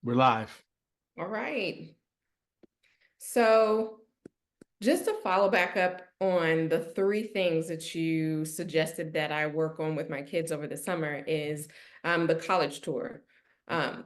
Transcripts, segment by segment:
We're live. All right. So just to follow back up on the three things that you suggested that I work on with my kids over the summer is the college tour. Um,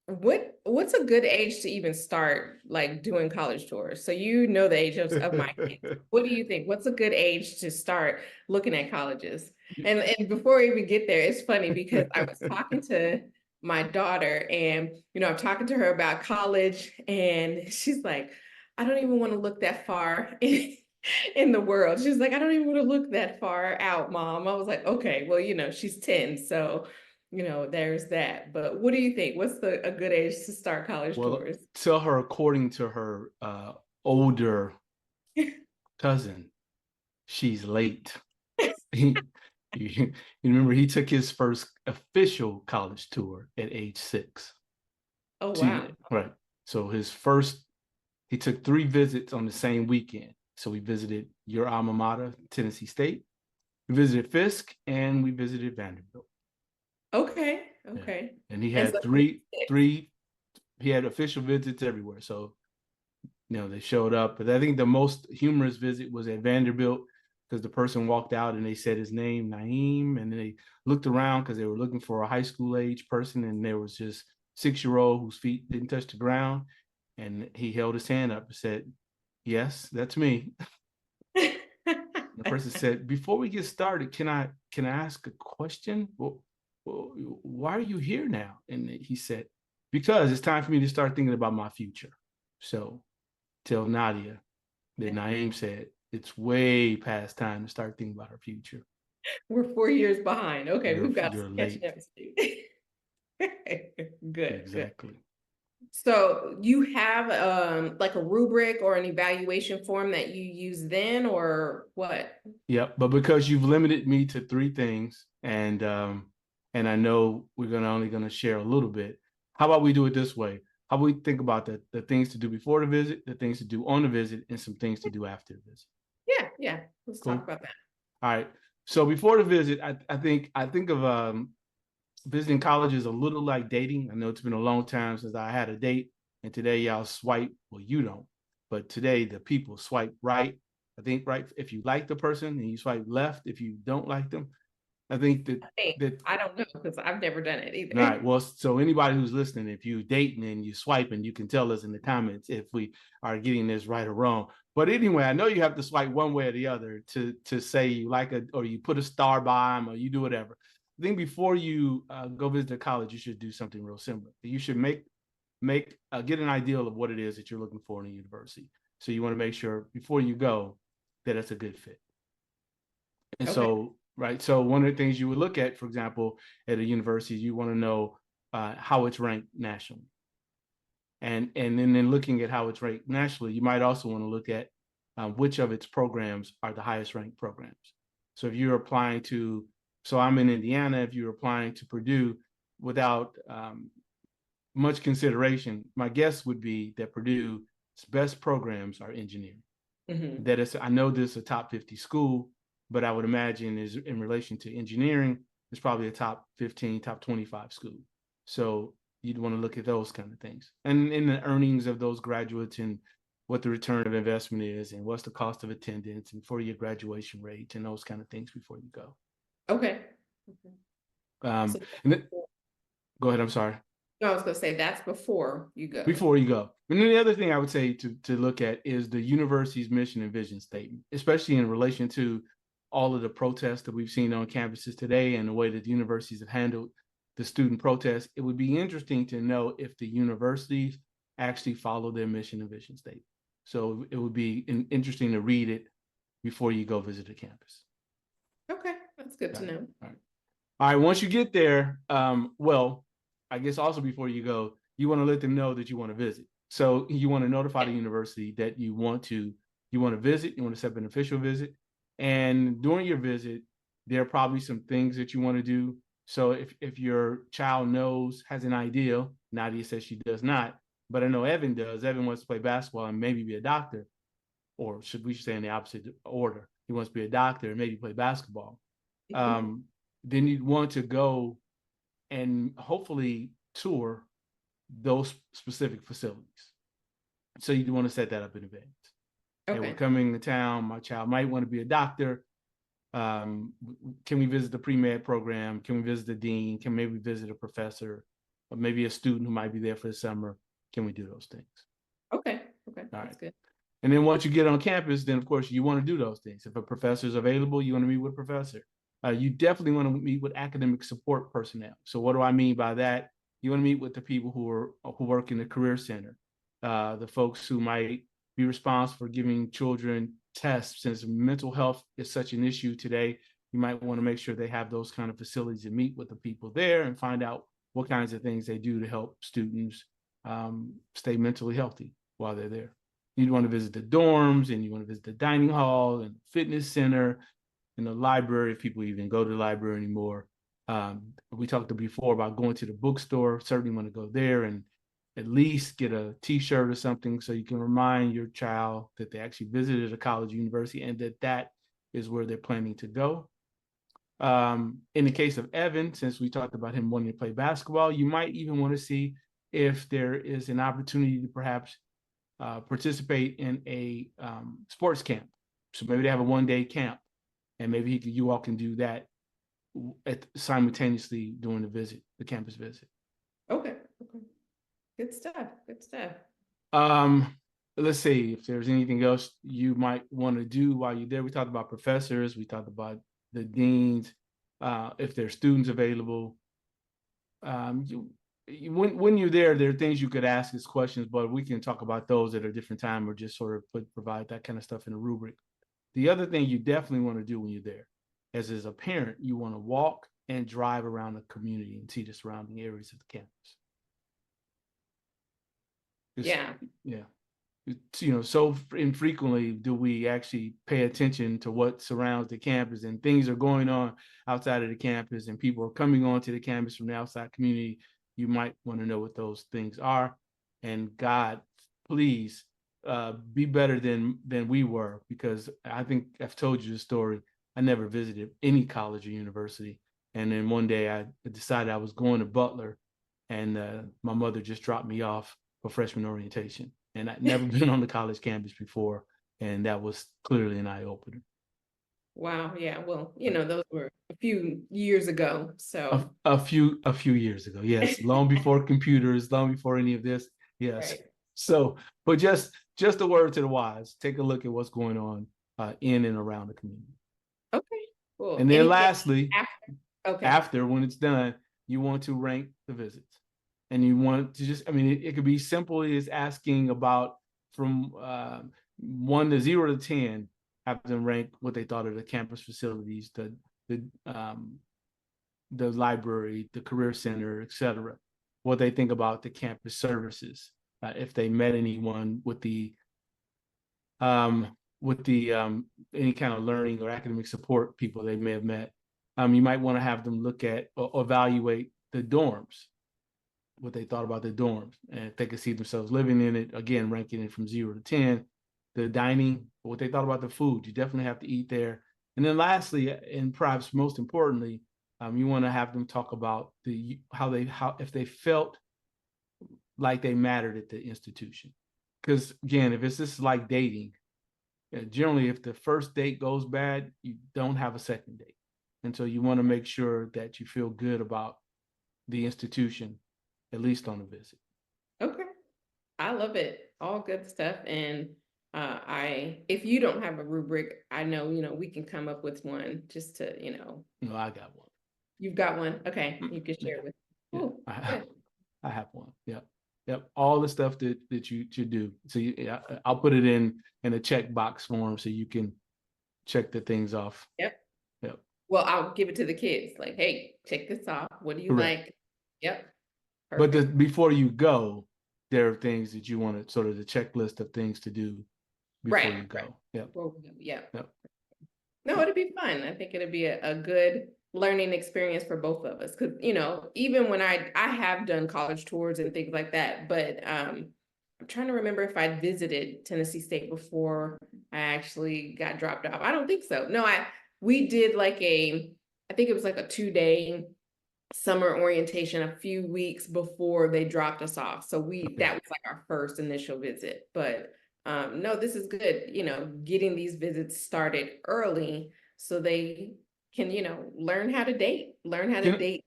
what's a good age to even start like doing college tours? So you know the age of my kids. What do you think? What's a good age to start looking at colleges? And before we even get there, it's funny because I was talking to my daughter and I'm talking to her about college and she's like, I don't even want to look that far in the world. She's like, I don't even want to look that far out, mom. I was like, okay, well, she's 10, so there's that. But what do you think? What's a good age to start college Well, tours? tell her according to her older cousin, she's late. He, you remember he took his first official college tour at age 6. Oh, wow. Right. So he took 3 visits on the same weekend. So we visited your alma mater, Tennessee State. We visited Fisk and we visited Vanderbilt. Okay. Yeah. Okay. And he And so had three, he had official visits everywhere. So they showed up. But I think the most humorous visit was at Vanderbilt because the person walked out and they said his name, Naeem, and then they looked around because they were looking for a high school age person, and there was just 6-year-old whose feet didn't touch the ground, and he held his hand up and said, "Yes, that's me." The person said, "Before we get started, can I ask a question? Well, why are you here now?" And he said, "Because it's time for me to start thinking about my future." So tell Nadia that Naeem said it's way past time to start thinking about her future. We're 4 years behind. Okay, we've got You're some catching late. up to do. Good, good. Exactly. So you have like a rubric or an evaluation form that you use then or what? Yep. But because you've limited me to 3 things, and I know we're only gonna share a little bit. How about we do it this way? How about we think about the things to do before the visit, the things to do on the visit, and some things to do after the visit. Yeah, yeah. Let's talk Cool. about that. All right. So before the visit, I think of visiting college is a little like dating. I know it's been a long time since I had a date, and today y'all swipe. Well, you don't, but today the people swipe right. I think right if you like the person, and you swipe left if you don't like them. I think that Hey, that I don't know because I've never done it all either. right. Well, so anybody who's listening, if you dating and you swiping, you can tell us in the comments if we are getting this right or wrong. But anyway, I know you have to swipe one way or the other to say you like it, or you put a star by them, or you do whatever. I think before you go visit a college, you should do something real similar. You should get an idea of what it is that you're looking for in a university. So you want to make sure before you go that it's a good fit. And Okay. so, right. So one of the things you would look at, for example, at a university, you want to know how it's ranked nationally. And then looking at how it's ranked nationally, you might also want to look at which of its programs are the highest ranked programs. So if you're applying to, so I'm in Indiana, if you're applying to Purdue without much consideration, my guess would be that Purdue's best programs are engineering. Hmm. That is, I know this is a top 50 school, but I would imagine is in relation to engineering, it's probably a top 15, top 25 school. So you'd want to look at those kind of things and in the earnings of those graduates and what the return of investment is and what's the cost of attendance and for your graduation rate and those kind of things before you go. Okay. Okay. Um, So and then, go ahead. I'm sorry. no, I was gonna say that's before you go. Before you go. And then the other thing I would say to look at is the university's mission and vision statement, especially in relation to all of the protests that we've seen on campuses today and the way that the universities have handled the student protests. It would be interesting to know if the universities actually follow their mission and vision statement. So it would be interesting to read it before you go visit a campus. Okay, that's good to Got it. know. All right. All right. Once you get there, well, I guess also before you go, you want to let them know that you want to visit. So you want to notify the university that you want to visit, you want to set up an official visit. And during your visit, there are probably some things that you want to do. So if your child has an idea, Nadia says she does not, but I know Evan does. Evan wants to play basketball and maybe be a doctor, or should we say in the opposite order? He wants to be a doctor and maybe play basketball. Um, then you'd want to go and hopefully tour those specific facilities. So you want to set that up in advance. Okay. Hey, we're coming to town. My child might want to be a doctor. Can we visit the pre-med program? Can we visit the dean? Can maybe visit a professor, or maybe a student who might be there for the summer? Can we do those things? Okay. All That's right. good. And then once you get on campus, then of course you want to do those things. If a professor is available, you want to meet with a professor. You definitely want to meet with academic support personnel. So what do I mean by that? You want to meet with the people who work in the career center, the folks who might be responsible for giving children tests. Since mental health is such an issue today, you might want to make sure they have those kind of facilities and meet with the people there and find out what kinds of things they do to help students stay mentally healthy while they're there. You'd want to visit the dorms, and you want to visit the dining hall and fitness center and the library, if people even go to the library anymore. We talked before about going to the bookstore. Certainly want to go there and at least get a t-shirt or something so you can remind your child that they actually visited a college or university and that is where they're planning to go. In the case of Evan, since we talked about him wanting to play basketball, you might even want to see if there is an opportunity to perhaps participate in a sports camp. So maybe they have a one-day camp, and maybe you all can do that simultaneously during the campus visit. Okay. Good stuff. Let's see if there's anything else you might want to do while you're there. We talked about professors. We talked about the deans. If there's students available, when you're there are things you could ask as questions, but we can talk about those at a different time or just sort of provide that kind of stuff in a rubric. The other thing you definitely want to do when you're there, as a parent, you want to walk and drive around the community and see the surrounding areas of the campus. Yeah. So infrequently do we actually pay attention to what surrounds the campus, and things are going on outside of the campus and people are coming onto the campus from the outside community. You might want to know what those things are. And God, please be better than we were, because I think I've told you the story. I never visited any college or university. And then one day I decided I was going to Butler, and my mother just dropped me off for freshman orientation. And I'd never been on the college campus before. And that was clearly an eye-opener. Wow. Yeah. Well, those were a few years ago. So a few years ago. Yes. Long before computers, long before any of this. Yes. Right. So, but just a word to the wise, take a look at what's going on in and around the community. Okay. Cool. And then lastly, after when it's done, you want to rank the visits. And you want to it could be simple as asking about from 1 to 0 to 10, have them rank what they thought of the campus facilities, the library, the career center, etc. What they think about the campus services, if they met anyone with the any kind of learning or academic support people they may have met. You might want to have them look at or evaluate the dorms, what they thought about the dorms, and if they could see themselves living in it. Again, ranking it from 0 to 10. The dining, what they thought about the food. You definitely have to eat there. And then lastly, and perhaps most importantly, you want to have them talk about if they felt like they mattered at the institution. Because again, if it's just like dating, generally if the first date goes bad, you don't have a second date. And so you want to make sure that you feel good about the institution, at least on a visit. Okay. I love it. All good stuff. And if you don't have a rubric, I know, we can come up with one just to, No, I got one. You've got one. Okay. You can share with me. Ooh, I have one. Yep. All the stuff that you do. So I'll put it in a checkbox form so you can check the things off. Yep. Well, I'll give it to the kids. Like, hey, check this off. What do you like? Yep. Perfect. But before you go, there are things that you want to sort of the checklist of things to do before you go. Right. Yep. No, it'd be fun. I think it'd be a good learning experience for both of us. Cause even when I have done college tours and things like that, but I'm trying to remember if I visited Tennessee State before I actually got dropped off. I don't think so. No, we did I think it was like a 2-day summer orientation a few weeks before they dropped us off. So Okay. that was like our first initial visit. But no, this is good, getting these visits started early so they can, learn how to date, Can,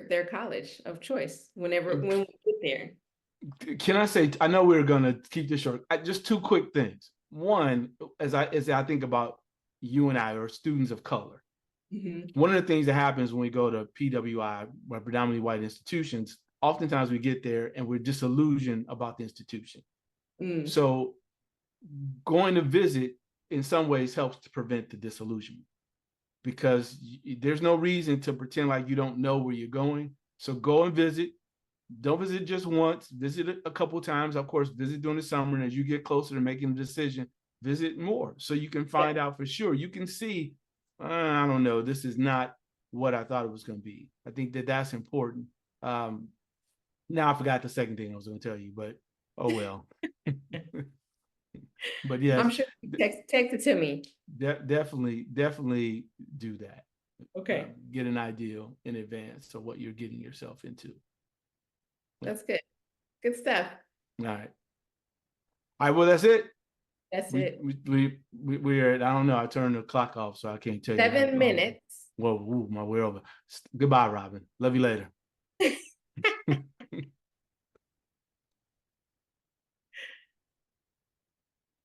their college of choice when we get there. can I say, I know we're going to keep this short. Just two quick things. One, as I think about you and I, or students of color, one of the things that happens when we go to PWI, or predominantly white institutions, oftentimes we get there and we're disillusioned about the institution. So going to visit in some ways helps to prevent the disillusionment, because there's no reason to pretend like you don't know where you're going. So go and visit. Don't visit just once, visit a couple times. Of course, visit during the summer, and as you get closer to making a decision, visit more so you can find out for sure. You can see, I don't know, this is not what I thought it was going to be. I think that that's important. Now I forgot the second thing I was going to tell you, but oh well. But yes, I'm sure you text it to me. Definitely do that. Okay. Get an idea in advance of what you're getting yourself into. That's good. Good stuff. All right. All right. Well, that's it. That's it. We're at, I don't know. I turned the clock off, so I can't tell you. 7 minutes. Whoa, we're over. Goodbye, Robin. Love you later.